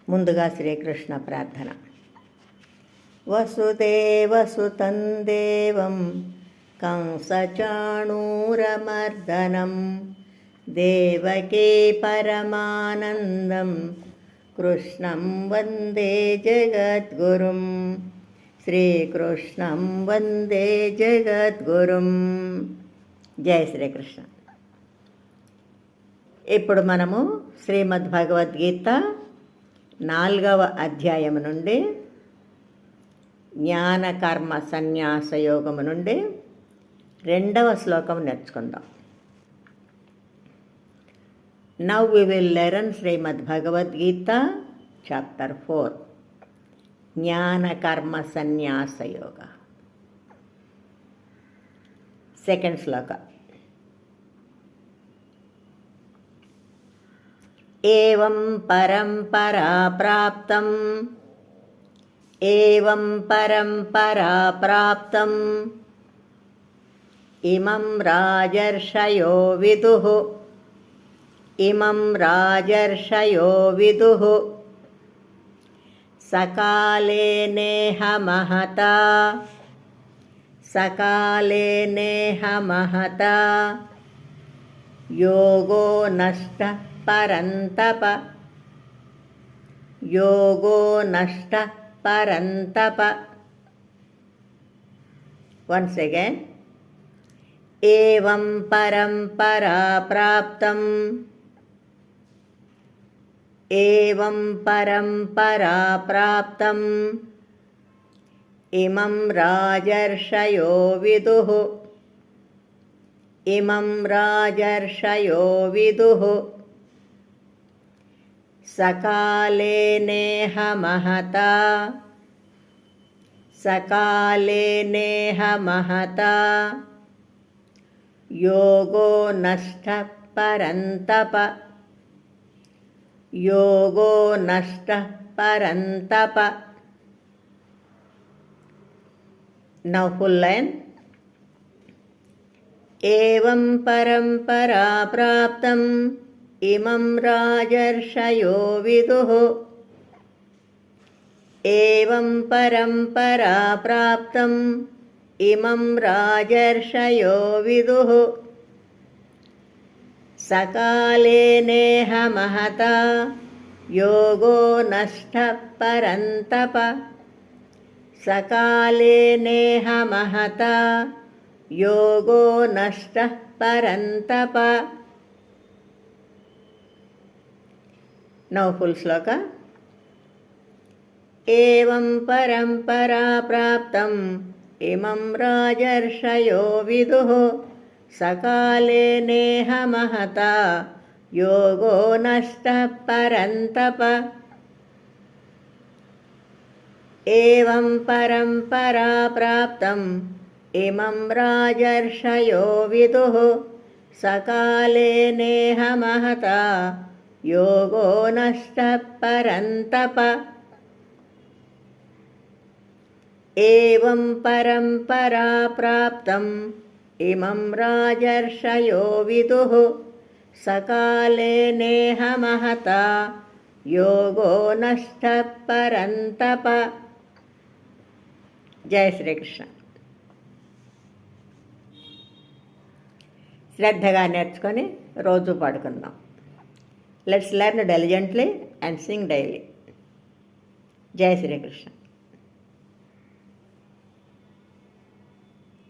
ముందుగా శ్రీకృష్ణ ప్రార్థన. వసుదేవసుతం దేవం కంసచాణూరమర్దనం దేవకీ పరమానందం కృష్ణం వందే జగద్గురుం. శ్రీకృష్ణం వందే జగద్గురుం. జయ శ్రీకృష్ణ. ఇప్పుడు మనము శ్రీమద్భగవద్గీత 4వ అధ్యాయము నుండి జ్ఞాన కర్మ సన్యాస యోగము నుండి 2వ శ్లోకం నేర్చుకుందాం. Now we will learn Shrimad Bhagavad Gita chapter 4 జ్ఞాన కర్మ సన్యాస యోగ. సెకండ్ శ్లోక. ఏవం పరంపరా ప్రాప్తం ఇమం రాజర్షయో విదుః సకాలే నేహ మహతా యోగో నష్టః పరంతప. Once again. ఏవం పరంపరా ప్రాప్తం ఇమం రాజర్షయో విదుః సకాలే నేహ మహతా యోగో నష్టః పరంతప. Now full line. ఏవం పరంపరా ప్రాప్తం ఇమం రాజర్షయో విదుః ఏవం పరంపరా ప్రాప్తం ఇమం రాజర్షయో విదుః సకాలే నేహ మహతా యోగో నష్టః పరంతప. సకాలే నేహ మహతా యోగో నష్టః పరంతప. నౌ ఫుల్ శ్లోక. ఏవం పరంపరా ప్రాప్తం ఇమం రాజర్షయో విదుః సకాలే నేహ మహతా యోగో నష్టః పరంతప. ఏవం పరంపరా ప్రాప్తం ఇమం రాజర్షయో విదుః సకాలే నేహ మహతా యోగో నష్టః పరంతప. ఏవం పరంపరా ప్రాప్తం ఇమం రాజర్షయో విదుః సకాలే నేహ మహతా యోగో నష్టః పరంతప. జయ శ్రీకృష్ణ. శ్రద్ధగా నేర్చుకొని రోజు పాడుకుందాం. Let's learn diligently and sing daily. జయ శ్రీకృష్ణ.